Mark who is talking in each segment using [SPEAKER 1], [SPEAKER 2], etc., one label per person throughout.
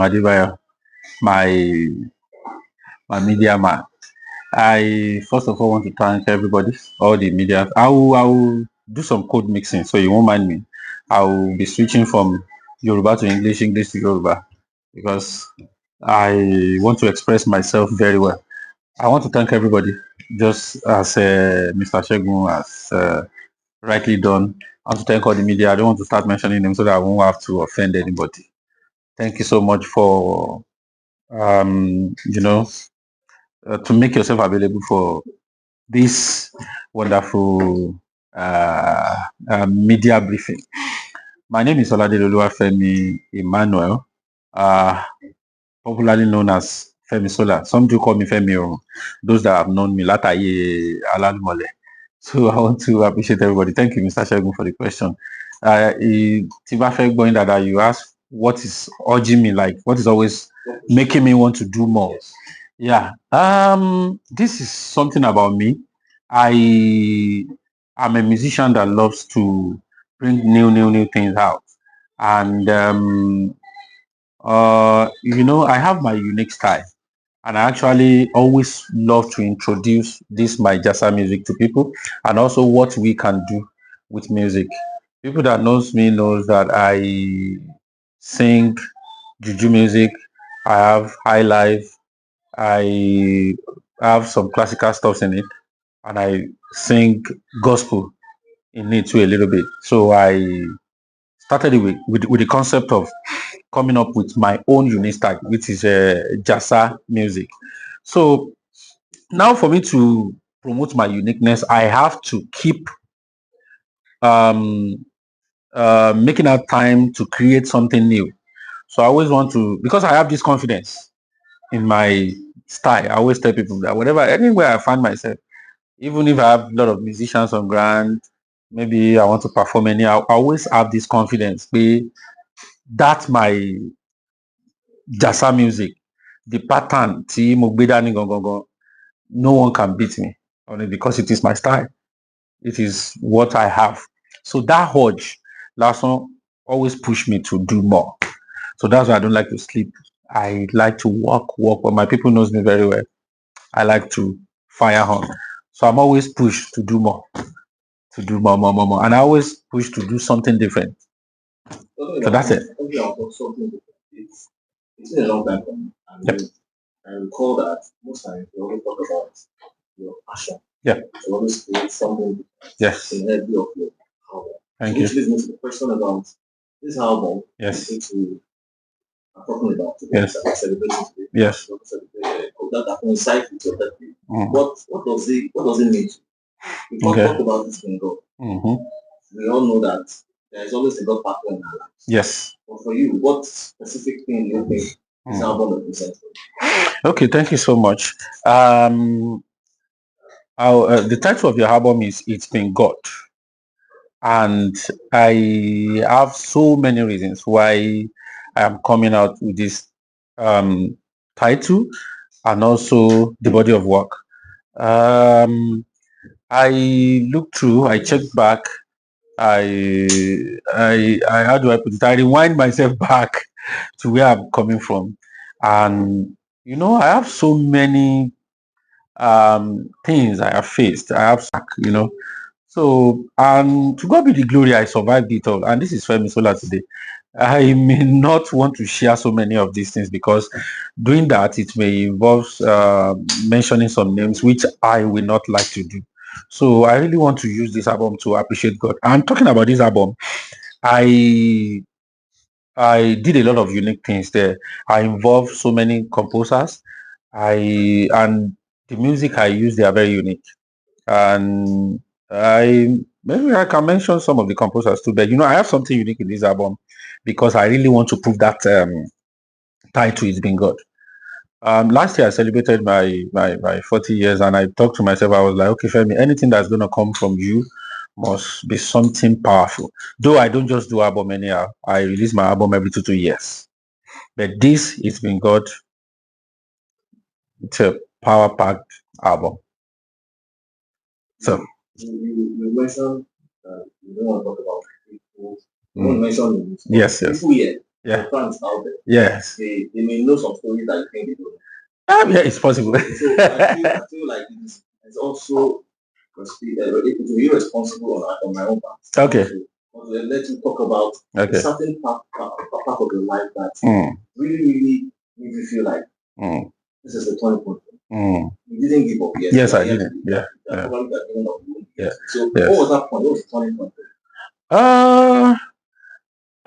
[SPEAKER 1] Adibayo, my media man. I first of all want to thank everybody, all the media. I will do some code mixing, so you won't mind me. I will be switching from Yoruba to English, English to Yoruba, because I want to express myself very well. I want to thank everybody, just as Mr. Shegun has rightly done. I want to thank all the media. I don't want to start mentioning them so that I won't have to offend anybody. Thank you so much for um, you know to make yourself available for this wonderful media briefing. My name is Oladeluwa Femi Emmanuel, uh, popularly known as Femi Sola. Some do call me Femi o, those that have known me, Lataye Alalumole. So I want to appreciate everybody. Thank you, Mr. Shegun, for the question. Tibafe going that you asked what is urging me, like what is always making me want to do more. Yeah. This is something about me. I am a musician that loves to bring new things out. And I have my unique style. And I actually always love to introduce this my jazz music to people, and also what we can do with music. People that knows me knows that I sing juju music. I have high life. I have some classical stuff in it, and I sing gospel in it too a little bit. So I started it with the concept of coming up with my own unique style, which is jazza music. So now for me to promote my uniqueness, I have to keep um, making out time to create something new. So I always want to, because I have this confidence in my style. I always tell people that whatever, anywhere I find myself, even if I have a lot of musicians on ground, maybe I want to perform I always have this confidence. That's my jazza music, the pattern, tí mo gbé dání gangan, no one can beat me on it because it is my style. It is what I have. So that urge, last one, always push me to do more. So that's why I don't like to sleep. I like to work. But my people knows me very well. I like to fire on. So I'm always pushed to do more, more. And I always push to do something different. So that's it. It's been a long time for me. And yep. I recall that most times we always talk about your passion. Yeah. To always create something. Yes. In every of your album. Thank you. Which leads me to the question about this album. Yes. I'm talking about today. Yes. That celebrating today. Yes. That coincides with your birthday. Mm-hmm. What does it mean? We talked about this in God. Mm-hmm. We all know that there is always a God factor in our lives. Yes. But for you, what specific thing do you think this album represents? Okay, thank you so much. The title of your album is It's Been God. And I have so many reasons why I am coming out with this title and also the body of work. I looked through, I checked back, I how do I put it? I rewind myself back to where I'm coming from. And I have so many things I have faced. I have so, and to God be the glory, I survived it all. And this is Femi Sola today. I may not want to share so many of these things because doing that, it may involve mentioning some names, which I will not like to do. So I really want to use this album to appreciate God. I'm talking about this album. I did a lot of unique things there. I involved so many composers. And the music I use, they are very unique. And maybe I can mention some of the composers too, but I have something unique in this album because I really want to prove that title is being God. Last year I celebrated my 40 years, and I talked to myself. I was like, okay, Femi, anything that's gonna come from you must be something powerful. Though I don't just do album anyhow, I release my album every 2 years. But this is been God. It's a power packed album. So you mentioned you don't want to talk about people. You want to mention yes. People here. Yeah.
[SPEAKER 2] your fans out there,
[SPEAKER 1] Yes.
[SPEAKER 2] they may know some stories that you think they don't.
[SPEAKER 1] Yeah, it's possible.
[SPEAKER 2] So I feel like it's also it will be irresponsible on my own part.
[SPEAKER 1] Okay.
[SPEAKER 2] Also, let you talk about a certain part of your life that really made you feel like this is the turning point. You didn't give up yet.
[SPEAKER 1] Yes, I didn't. Yeah.
[SPEAKER 2] Probably that given up.
[SPEAKER 1] Yeah.
[SPEAKER 2] So what was that point? What was the turning point?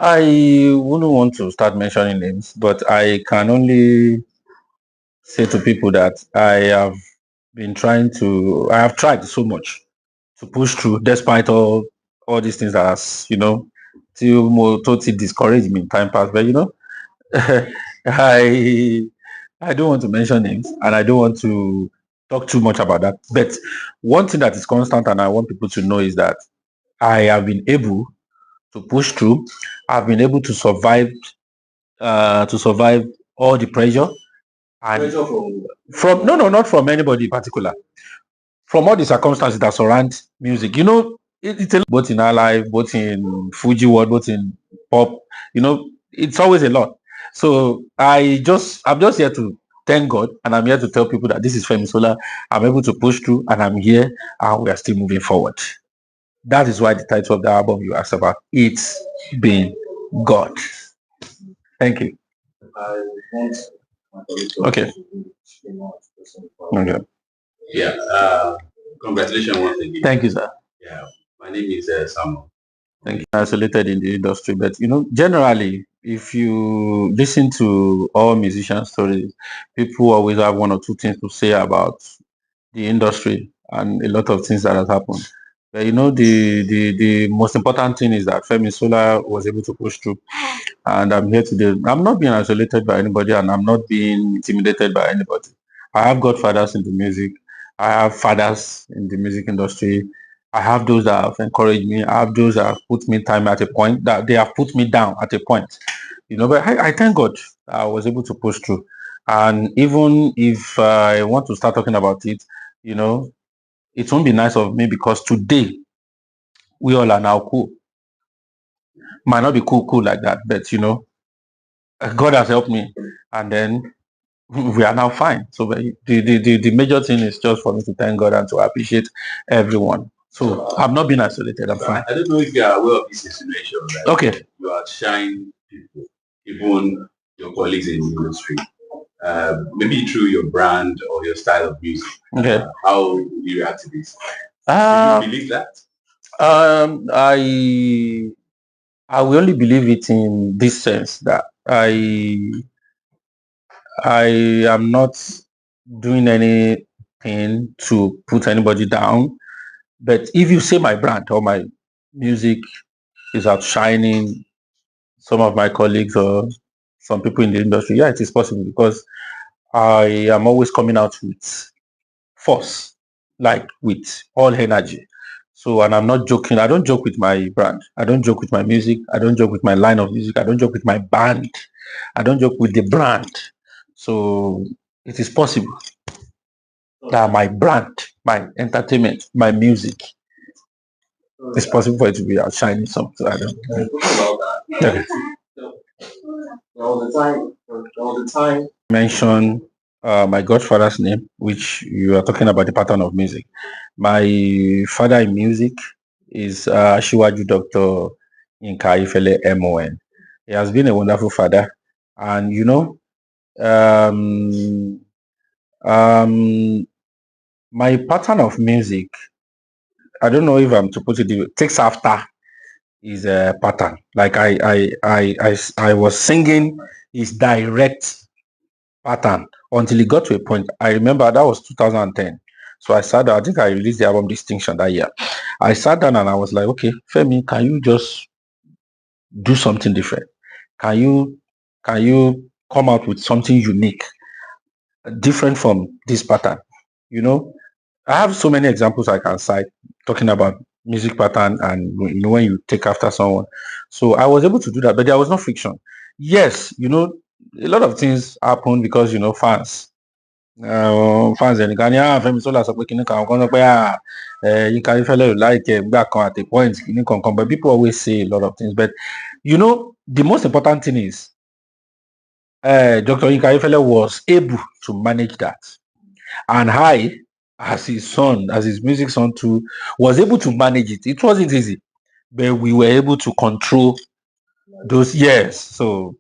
[SPEAKER 1] I wouldn't want to start mentioning names, but I can only say to people that I have tried so much to push through despite all these things that has, till totally discouraged me in time past. But I don't want to mention names and I don't want to talk too much about that. But one thing that is constant and I want people to know is that I have been able to push through. I've been able to survive all the pressure and
[SPEAKER 2] Pressure
[SPEAKER 1] from no, not from anybody in particular, from all the circumstances that surround music. It's a lot, both in our life, both in Fuji world, both in pop. It's always a lot. So I'm just here to thank God, and I'm here to tell people that this is Femi Sola. I'm able to push through, and I'm here, and we are still moving forward. That is why the title of the album you asked about, it's been God. Thank you.
[SPEAKER 2] I want
[SPEAKER 1] Okay. Okay.
[SPEAKER 2] Yeah. Congratulations once again.
[SPEAKER 1] Thank you, sir.
[SPEAKER 2] Yeah. My name is Samuel.
[SPEAKER 1] Thank you. Isolated in the industry, but generally, if you listen to all musician stories, people always have one or two things to say about the industry and a lot of things that has happened. But the most important thing is that Femi Sola was able to push through, and I'm here today. I'm not being isolated by anybody, and I'm not being intimidated by anybody. I have godfathers in the music. I have fathers in the music industry. I have those that have encouraged me. I have those that have put me time at a point that they have put me down at a point. But I thank God I was able to push through. And even if I want to start talking about it, it won't be nice of me because today we all are now cool. Might not be cool like that, but God has helped me, and then we are now fine. So the major thing is just for me to thank God and to appreciate everyone. So I'm not being isolated. I'm fine.
[SPEAKER 2] I don't know if you are aware of this situation. Right?
[SPEAKER 1] Okay.
[SPEAKER 2] You are shying people, even your colleagues in the industry. Maybe through your brand or your style of music.
[SPEAKER 1] Okay.
[SPEAKER 2] How do you react to this? Do you believe that?
[SPEAKER 1] I will only believe it in this sense that I am not doing anything to put anybody down. But if you say my brand or my music is outshining some of my colleagues or some people in the industry, yeah, it is possible because I am always coming out with force, like with all energy. So, and I'm not joking. I don't joke with my brand. I don't joke with my music. I don't joke with my line of music. I don't joke with my band. I don't joke with the brand. So it is possible that my brand, my entertainment, my music, it's possible for it to be outshining something. I don't know. Okay.
[SPEAKER 2] All the time.
[SPEAKER 1] Mention my godfather's name, which you are talking about the pattern of music. My father in music is Shiwaju Dr. Yinka Ayefele MON. He has been a wonderful father, and my pattern of music, I don't know if I'm to put it takes after his pattern. Like I was singing his direct pattern until it got to a point. I remember that was 2010. So I sat down. I think I released the album Distinction that year. I sat down and I was like, okay, Femi, can you just do something different? Can you come out with something unique, different from this pattern? I have so many examples I can cite talking about music pattern and when you take after someone. So I was able to do that, but there was no friction. Yes, a lot of things happen because fans. Fans ẹnìkan ní Femi Sola sọ pé kinní kan àwọn kan sọ pé Yinka Ayefele ò láìkẹ́ gbà kan at a point kinní kankan, but people always say a lot of things. But the most important thing is Dr. Yinka Ayefele was able to manage that. And I, as his son, as his music son too, was able to manage it. It wasn't easy, but we were able to control those years. So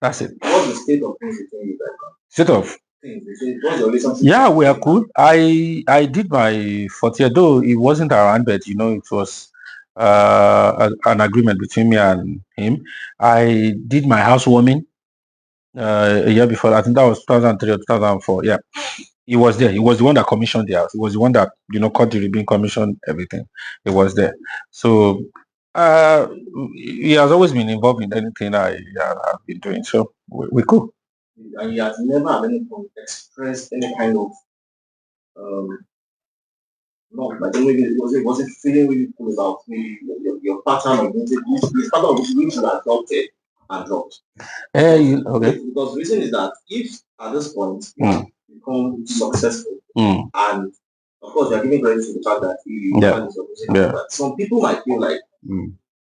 [SPEAKER 1] that's it.
[SPEAKER 2] What's the state of things between you guys?
[SPEAKER 1] State of
[SPEAKER 2] What's your relationship?
[SPEAKER 1] Yeah, we are cool. I did my 40th, though it wasn't around, but it was an agreement between me and him. I did my housewarming a year before. I think that was 2003 or 2004. Yeah, he was there. He was the one that commissioned the house. He was the one that cut the ribbon, commissioned everything. He was there. So he has always been involved in anything I have been doing. So we cool.
[SPEAKER 2] And he has never at any point expressed any kind of no, but then maybe it wasn't feeling really cool about maybe your pattern of music, this pattern of music which you adopted and dropped.
[SPEAKER 1] Okay.
[SPEAKER 2] Because the reason is that if at this point you become successful and of course you are giving credit to the fact that you find your music, but some people might feel like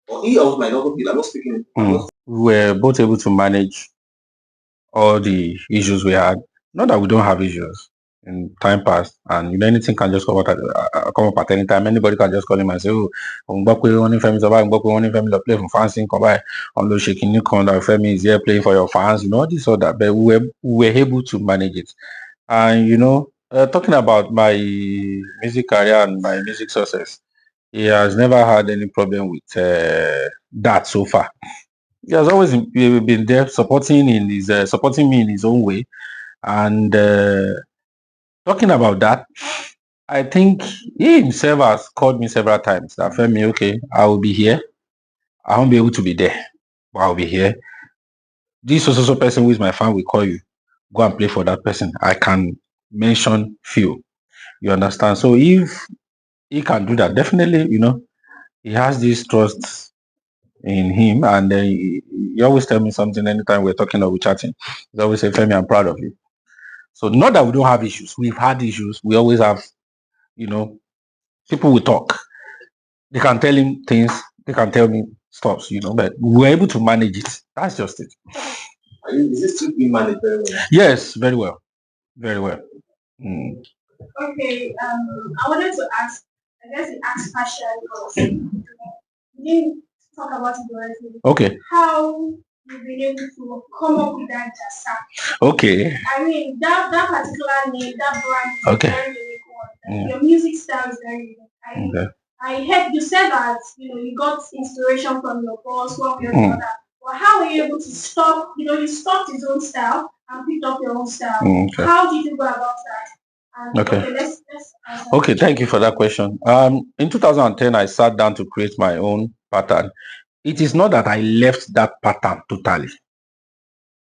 [SPEAKER 2] or he also might not feel, I'm not speaking.
[SPEAKER 1] We were both able to manage all the issues we had. Not that we don't have issues in time past, and anything can just come up at any time. Anybody can just call him and say, "Oh, Femi play for fans in come by on the shaking new corner. Femi is here playing for your fans, this or that." But we were able to manage it, and talking about my music career and my music success, he has never had any problem with that so far. He has always been there supporting me in his own way. And talking about that, I think he himself has called me several times that Femi, okay, I will be here. I won't be able to be there, but I'll be here. This so person who is my fan will call you. Go and play for that person. I can mention few. You understand? So if he can do that, definitely, he has this trust in him, and he always tell me something anytime we're talking or we're chatting. He always say, Femi, I'm proud of you. So not that we don't have issues. We've had issues. We always have, people will talk. They can tell him things. They can tell me stuff, but we're able to manage it. That's just it.
[SPEAKER 2] Is this still being managed very well?
[SPEAKER 1] Yes, very well. Very well.
[SPEAKER 3] Okay, I wanted to ask, I guess the ask question because we didn't talk about it directly.
[SPEAKER 1] Okay.
[SPEAKER 3] How you've been able to come up with that jasa.
[SPEAKER 1] Okay.
[SPEAKER 3] I mean, that particular name, that brand is a very unique one. Your music style is very unique. I heard you said that you got inspiration from your boss, one way or the other. But how were you able to stop? You stopped his own style and picked up your own style. Okay. How did you go about that?
[SPEAKER 1] Okay, thank you for that question. In 2010, I sat down to create my own pattern. It is not that I left that pattern totally.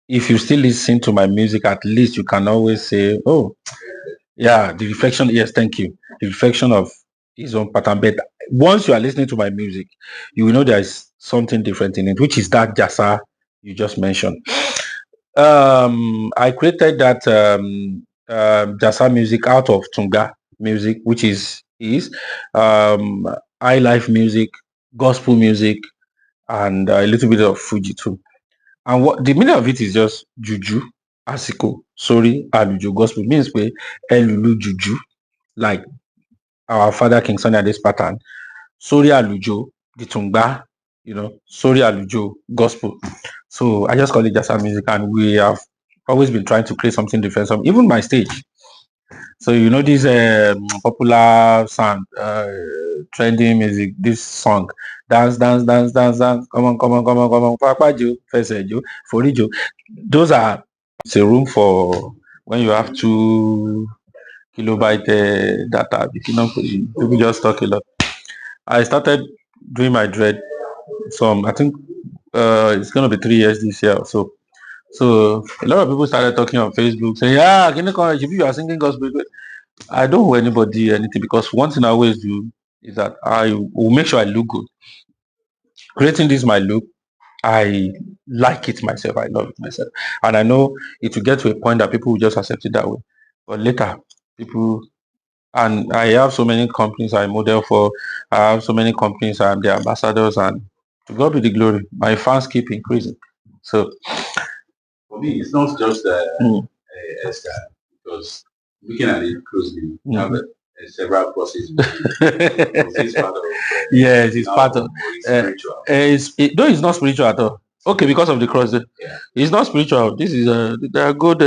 [SPEAKER 1] If you still listen to my music, at least you can always say, oh, yeah, the reflection, yes, thank you. The reflection of his own pattern. But once you are listening to my music, you will know there is something different in it, which is that jasa you just mentioned. I created that jasa music out of Tunga music, which is high life music, gospel music, and a little bit of Fuji too. And what the meaning of it is just juju, asiko, sorry, alujo. Gospel means we elulu juju, like our father King Sunny this pattern. Sorry alujo, the Tungba, sorry alujo, gospel. So I just call it jasa music, and we have always been trying to create something different. Even my stage. So this popular sound, trending music, this song, dance, dance, dance, dance, dance, come on, come on, come on, come on, papajo, fesejo, forijo. Those are, it's a room for when you have 2 kilobyte data. People just talk a lot. I started doing my dread. I think it's gonna be 3 years this year or so. So a lot of people started talking on Facebook saying, "Yeah, you are singing gospel." I don't owe anybody anything, because one thing I always do is that I will make sure I look good. Creating this my look, I like it myself. I love it myself, and I know it will get to a point that people will just accept it that way. But later, people, and I have so many companies I model for. I have so many companies I'm the ambassadors, and to God be the glory. My fans keep increasing. So
[SPEAKER 2] me, it's not just Esther, because looking at it closely, you have several processes. It's part of
[SPEAKER 1] yes, it's part of
[SPEAKER 2] spiritual.
[SPEAKER 1] Though it's not spiritual at all. Okay, because of the cross, it's not spiritual. This is they are good,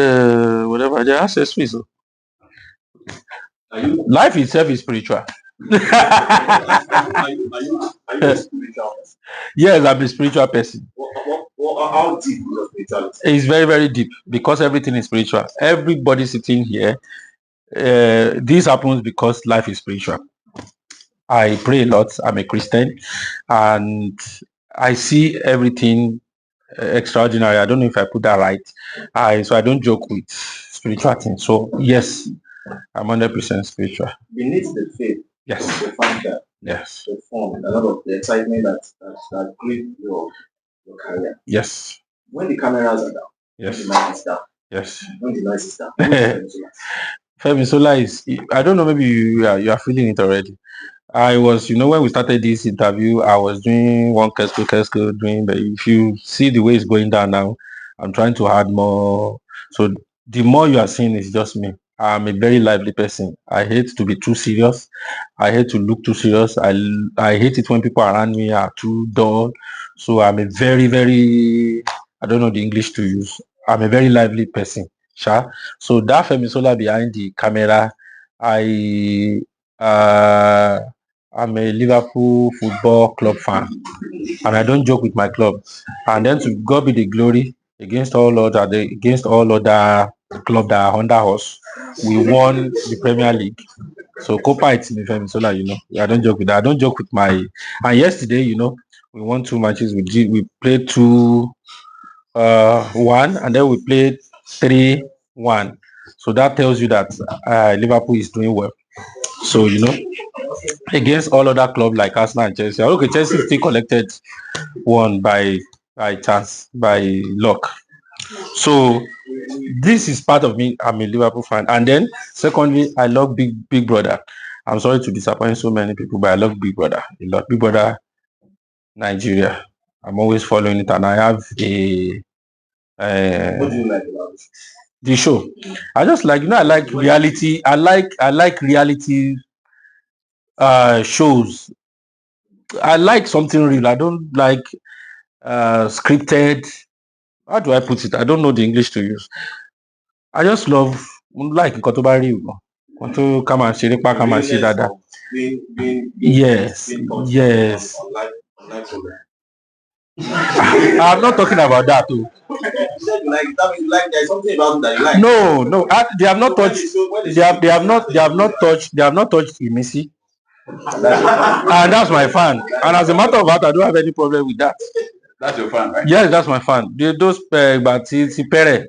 [SPEAKER 1] whatever. They are accessories. So. Life itself is spiritual.
[SPEAKER 2] Are you a spiritual person?
[SPEAKER 1] Yes, I'm a spiritual person.
[SPEAKER 2] How deep is your spirituality?
[SPEAKER 1] It's very, very deep because everything is spiritual. Everybody sitting here, this happens because life is spiritual. I pray a lot. I'm a Christian, and I see everything extraordinary. I don't know if I put that right. So I don't joke with spiritual things. So yes, I'm 100% spiritual.
[SPEAKER 2] Beneath the faith,
[SPEAKER 1] yes,
[SPEAKER 2] the fact that the form, a lot of the excitement that gripped your career.
[SPEAKER 1] Yes.
[SPEAKER 2] When the cameras are down,
[SPEAKER 1] yes,
[SPEAKER 2] when the light is down,
[SPEAKER 1] yes,
[SPEAKER 2] when the noise is down,
[SPEAKER 1] Femi Sola is. I don't know. Maybe you are feeling it already. I was, when we started this interview, I was doing one Kesko doing, but if you see the way it's going down now, I'm trying to add more. So the more you are seeing is just me. I'm a very lively person. I hate to be too serious. I hate to look too serious. I hate it when people around me are too dull. So I'm a very, very, I don't know the English to use. I'm a very lively person. Sure. So that Femi Sola behind the camera, I'm a Liverpool football club fan, and I don't joke with my club. And then to God be the glory, against all other clubs that are under us, we won the Premier League. So Copa it's in Femi Sola, I don't joke with that. I don't joke with my. And yesterday, we won 2 matches. We played 2-1, and then we played 3-1. So that tells you that Liverpool is doing well. So against all other clubs like Arsenal and Chelsea. Okay, Chelsea still collected one by chance, by luck. So this is part of me. I'm a Liverpool fan. And then secondly, I love Big Brother. I'm sorry to disappoint so many people, but I love Big Brother a lot. Big Brother Nigeria. I'm always following it, and I have a
[SPEAKER 2] what do you like about it?
[SPEAKER 1] The show. I just like, I like reality. I like reality shows. I like something real. I don't like scripted. How do I put it? I don't know the English to use. I just love like nǹkan tó bá rí o. Nǹkan tó ká máa ṣeré pa ká máa ṣe dáadáa. Yes. I'm not talking about that too.
[SPEAKER 2] There's something about that you like.
[SPEAKER 1] No. They have not touched. They have not touched Imisi. And that's my fan. And as a matter of fact, I don't have any problem with that.
[SPEAKER 2] That's your fan, right?
[SPEAKER 1] Yes, that's my fan. Those but it's Pere.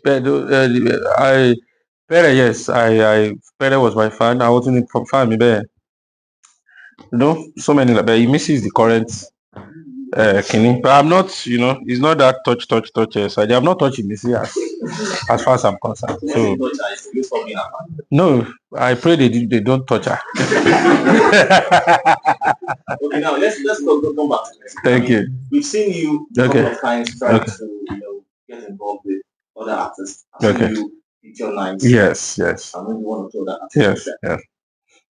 [SPEAKER 1] Pere, yes. Pere was my fan. I wasn't a fan. Maybe so many. But he misses the current Kini. But I'm not. It's not that touch. So they have not touched Missy as far as I'm concerned. So no, I pray they don't touch her.
[SPEAKER 2] Okay, now let's go back to this.
[SPEAKER 1] Thank you.
[SPEAKER 2] We've seen you a couple of times trying to get involved with other artists. I've seen you with your nights.
[SPEAKER 1] Yes.
[SPEAKER 2] And maybe one or two other artists.
[SPEAKER 1] Yes.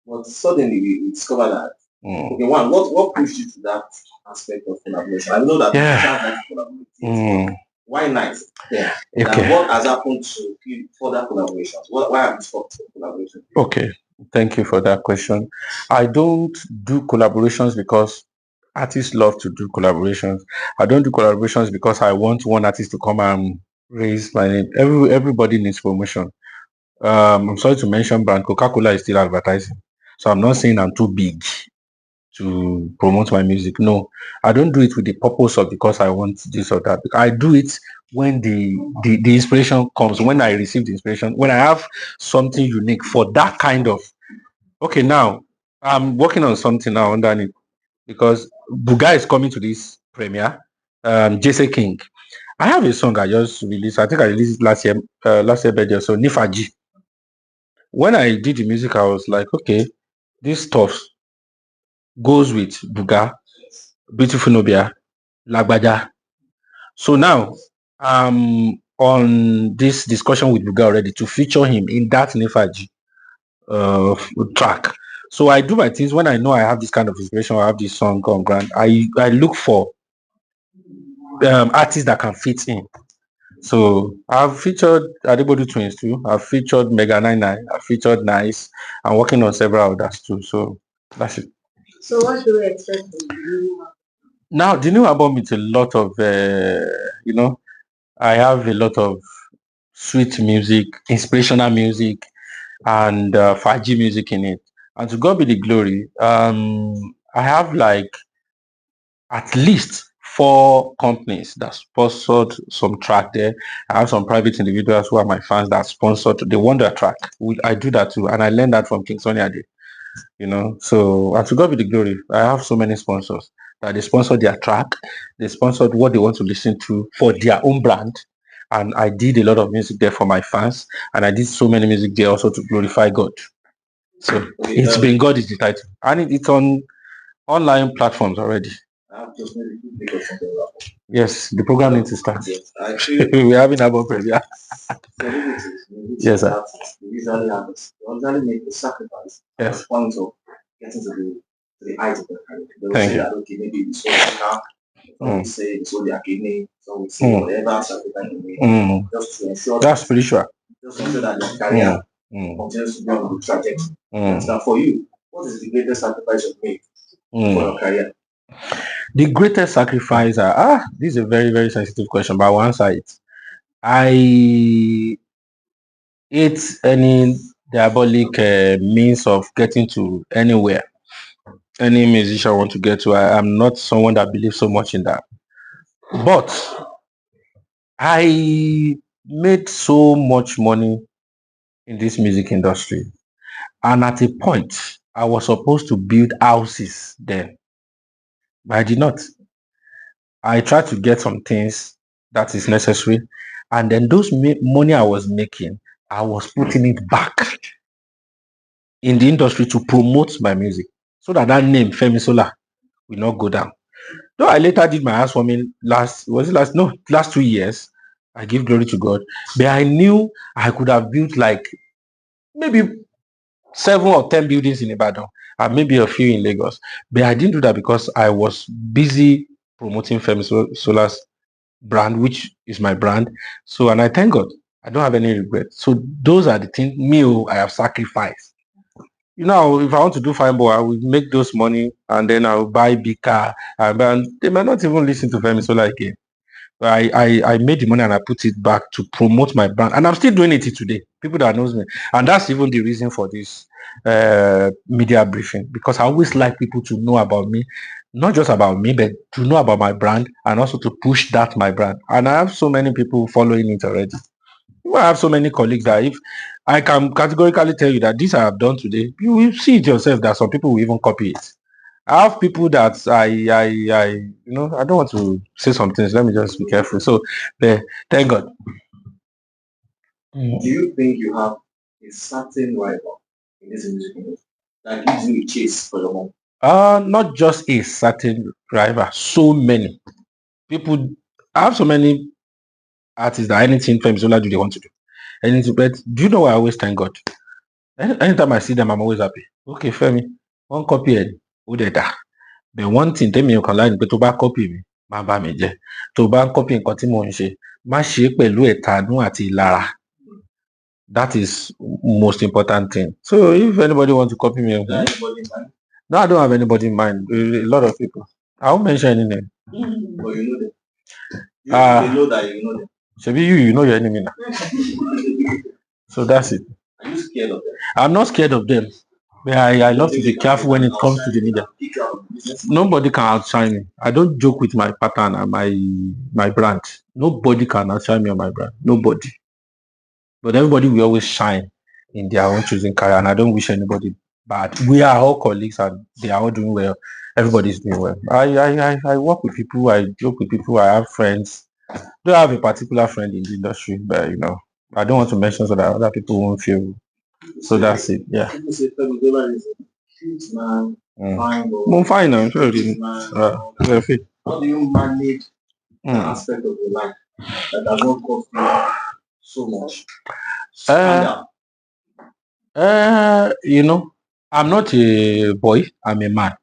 [SPEAKER 2] But suddenly we discovered that. Okay, one, what pushed you to that aspect of collaboration? I know that you can't like collaborate. Why nights? Yeah. Okay. And what has happened to further collaborations? Why have you stopped collaboration?
[SPEAKER 1] Okay. Thank you for that question. I don't do collaborations because artists love to do collaborations. I don't do collaborations because I want one artist to come and raise my name. Everybody needs promotion. I'm sorry to mention brand Coca-Cola is still advertising. So I'm not saying I'm too big to promote my music. No, I don't do it with the purpose of because I want this or that. I do it when the inspiration comes, when I receive the inspiration, when I have something unique for that kind of. Okay, now I'm working on something now underneath because Buga is coming to this premiere. Jesse King. I have a song I just released. I think I released it last year birthday. So Nifaji. When I did the music, I was like, okay, this stuff goes with Buga, Beautiful Nobia, Lagbaja. So now I'm on this discussion with Buga already to feature him in that Nefaji track. So I do my things when I know I have this kind of inspiration, I have this song on ground. I look for artists that can fit in. So I've featured Adibody Twins too. I've featured Mega 99. I've featured Nice. I'm working on several others too. So that's it.
[SPEAKER 3] So what do we expect from the new album?
[SPEAKER 1] Now the new album is a lot of I have a lot of sweet music, inspirational music, and Faji music in it. And to God be the glory. I have like at least 4 companies that sponsored some track there. I have some private individuals who are my fans that sponsored the Wonder track. I do that too, and I learned that from King Sonny Ade. So and to God be the glory. I have so many sponsors that they sponsored their track, they sponsored what they want to listen to for their own brand. And I did a lot of music there for my fans, and I did so many music there also to glorify God. So it's been God is the title, and it's on online platforms already.
[SPEAKER 2] I have just maybe 2 days or something like that.
[SPEAKER 1] Yes, the program needs to start.
[SPEAKER 2] Yes, I feel
[SPEAKER 1] We're having about premiere.
[SPEAKER 2] celebrities,
[SPEAKER 1] Yes, sir.
[SPEAKER 2] artists, they usually have this. They usually make the sacrifice at
[SPEAKER 1] Yes.
[SPEAKER 2] the point of getting to the height of their career. They will
[SPEAKER 1] Thank
[SPEAKER 2] say
[SPEAKER 1] you.
[SPEAKER 2] that okay, maybe we sold now. Some will say they sold their kidney. Some will say whatever sacrifice they made, just to ensure
[SPEAKER 1] That's spiritual.
[SPEAKER 2] just to ensure that their career continues to be on the trajectory. Now, for you, what is the greatest sacrifice you've made for your career?
[SPEAKER 1] The greatest sacrifice this is a very, very sensitive question, but I will answer it. I hate any diabolic means of getting to anywhere. Any musician want to get to. I am not someone that believes so much in that. But I made so much money in this music industry. And at a point, I was supposed to build houses then. But I did not. I tried to get some things that is necessary. And then those money I was making, I was putting it back in the industry to promote my music. So that name, Femi Sola, will not go down. Though I later did my housewarming last 2 years. I give glory to God. But I knew I could have built like maybe 7 or 10 buildings in Ibadan and maybe a few in Lagos. But I didn't do that because I was busy promoting Femi Sola's brand, which is my brand. So, and I thank God, I don't have any regret. So those are the things I have sacrificed. If I want to do fine boy, I will make those money and then I will buy big car. And they might not even listen to Femi Sola again. But I made the money and I put it back to promote my brand. And I'm still doing it today. People that knows me. And that's even the reason for this media briefing. Because I always like people to know about me. Not just about me, but to know about my brand and also to push that my brand. And I have so many people following it already. I have so many colleagues that if I can categorically tell you that this I have done today, you will see it yourself that some people will even copy it. I have people that I don't want to say some things. Let me just be careful. So, thank God.
[SPEAKER 2] Do you think you have a certain rival in this music industry that gives you a chase for your mom?
[SPEAKER 1] Not just a certain rival. So many people. I have so many artists that anything Femi Sola do they want to do. Anything, but do you know why I always thank God? Anytime I see them, I'm always happy. Okay, Femi, one copy it. Who did that? But one thing tẹ́mi ò kàn láì ní pé tó bá copy mi má bà mí jẹ́, tó bá ń copy nǹkan tí mò ń ṣe má ṣe é pẹ̀lú ẹ̀tanú àti ìlara. That is most important thing. So if anybody want to copy me, no, I don't have anybody in mind. A lot of people. I won't mention any name.
[SPEAKER 2] But you know them. They know that you know them.
[SPEAKER 1] Maybe you know your enemy now. So that's it.
[SPEAKER 2] Are you scared of them?
[SPEAKER 1] I'm not scared of them. But I love to be careful when it comes to the media. Nobody can outshine me. I don't joke with my pattern and my brand. Nobody can outshine me on my brand. Nobody. But everybody will always shine in their own choosing career, and I don't wish anybody bad. We are all colleagues and they are all doing well. Everybody's doing well. I work with people, I joke with people, I have friends. I don't have a particular friend in the industry, but I don't want to mention so that other people won't feel. So that's it. Yeah.
[SPEAKER 2] People say Femi Sola is a cute man, fine.
[SPEAKER 1] I'm fine now. Sure.
[SPEAKER 2] How do you manage that aspect of your life? that does not cost you so much?
[SPEAKER 1] I'm not a boy, I'm a man.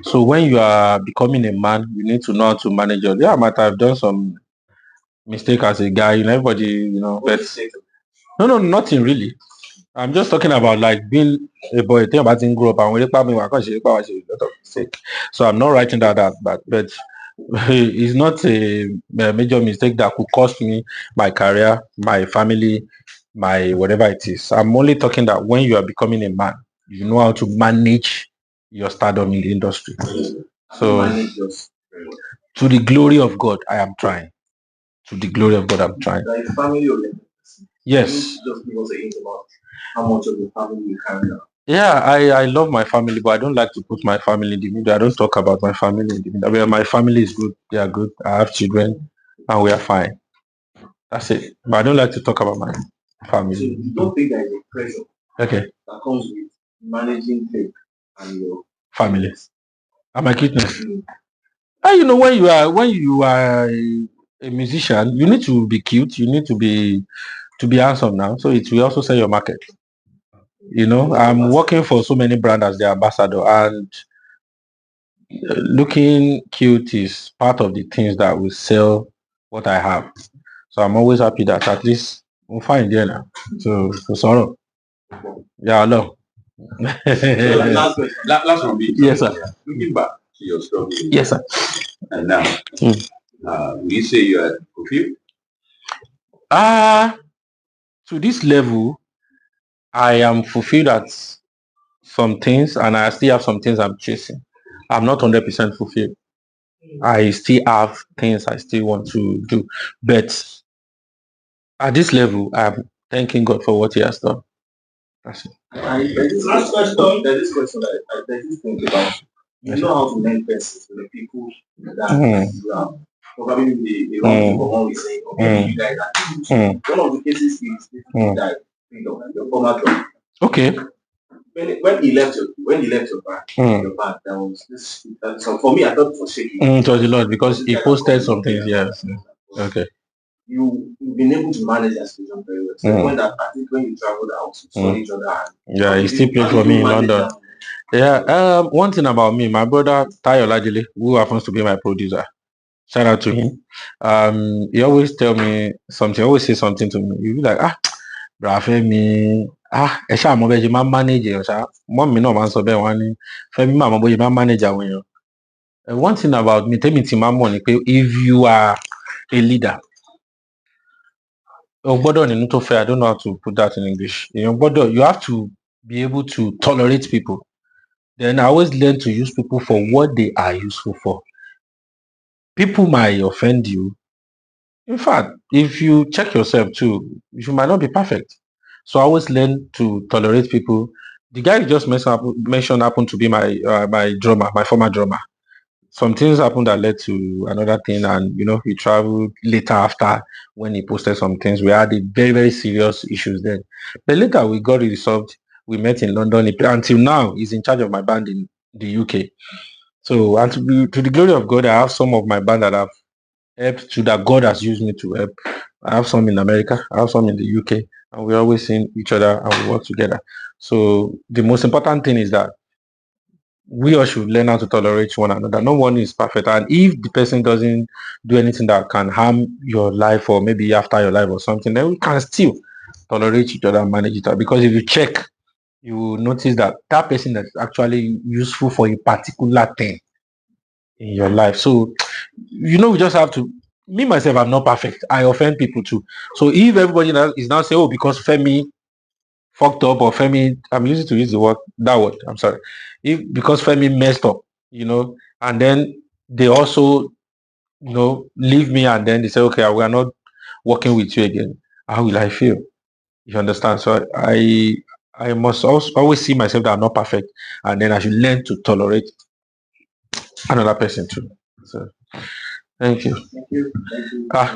[SPEAKER 1] So when you are becoming a man, you need to know how to manage your. Yeah, I might have done some mistake as a guy, everybody, but no, nothing really. I'm just talking about like being a boy. Think about didn't grow up and we look at me, so I'm not writing that, but it's not a major mistake that could cost me my career, my family, my whatever it is. I'm only talking that when you are becoming a man, you know how to manage your stardom in the industry. So to the glory of God, I am trying. To the glory of God, I'm trying.
[SPEAKER 2] Like family oriented.
[SPEAKER 1] Yes.
[SPEAKER 2] Just give us a hint about how much of the family you carry out.
[SPEAKER 1] Yeah, I love my family, but I don't like to put my family in the middle. I don't talk about my family in the middle. I mean, my family is good. They are good. I have children, and we are fine. That's it. But I don't like to talk about my family.
[SPEAKER 2] So you don't think there is a pressure
[SPEAKER 1] Okay.
[SPEAKER 2] that comes with managing faith and your
[SPEAKER 1] family and my cuteness? And when you are a musician, you need to be cute. You need to be handsome now. So it will also sell your market. I'm working for so many brands as the ambassador, and looking cute is part of the things that will sell what I have. So I'm always happy that at least we'll find there now. So sorry. Yeah, no.
[SPEAKER 2] Last one.
[SPEAKER 1] Yes, sir.
[SPEAKER 2] Looking back to your struggle.
[SPEAKER 1] Yes, sir.
[SPEAKER 2] And now, will you say you are fulfilled?
[SPEAKER 1] To this level, I am fulfilled at some things, and I still have some things I'm chasing. I'm not 100% fulfilled. I still have things I still want to do, but at this level, I'm thanking God for what He has done. That's it.
[SPEAKER 2] Last question. There's this question there's this thing about you know how to lend pencils to the people that you have. Probably the wrong people always saying, okay, you guys are one of the cases is that your former job.
[SPEAKER 1] Okay.
[SPEAKER 2] When he left your band, there was this. So for me, I thought it was shaky.
[SPEAKER 1] It was a lot because he posted some things. Yes. Okay.
[SPEAKER 2] You've been able to manage that situation very well. So when I think when you traveled out, you saw each other.
[SPEAKER 1] Yeah, he still played for me in London. Yeah. One thing about me, my brother Tayo Lajile, who happens to be my producer. Shout out to him. He always tell me something. Always say something to me. You be like, bra Femi, ẹ ṣáà mọ bẹ́ẹ̀ ṣe máa ń manage èèyàn ṣá. Mọ́ mi náà máa ń sọ bẹ́ẹ̀ wọ́n ní Femi máa mọ bóyá máa ń manage àwọn èèyàn. One thing about me, tẹ́mi ti máa ń mọ̀ ni pé if you are a leader, o gbọ́dọ̀ nínú tó fẹ́. I don't know how to put that in English. You have to be able to tolerate people. Then I always learn to use people for what they are useful for. People might offend you. In fact, if you check yourself too, you might not be perfect. So I always learn to tolerate people. The guy you just mentioned happened to be my drummer, my former drummer. Some things happened that led to another thing, and he traveled later after when he posted some things. We had a very, very serious issues then. But later we got it resolved. We met in London. Until now, he's in charge of my band in the UK. So, and to the glory of God, I have some of my band that have helped to that God has used me to help. I have some in America, I have some in the UK, and we always see each other and we work together. So the most important thing is that we all should learn how to tolerate one another. No one is perfect, and if the person doesn't do anything that can harm your life or maybe after your life or something, then we can still tolerate each other and manage it out. Because if you check, you will notice that person that's actually useful for a particular thing in your life. So we just have to. Me myself, I'm not perfect. I offend people too. So if everybody now is now saying, "Oh, because Femi fucked up," or Femi, I'm used to use that word. I'm sorry. If because Femi messed up, and then they also, leave me, and then they say, "Okay, we are not working with you again." How will I feel? You understand? So I must also always see myself that I'm not perfect, and then I should learn to tolerate another person too. So thank you.
[SPEAKER 2] Thank you.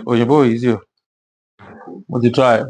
[SPEAKER 1] Oyinbo is you. What you try?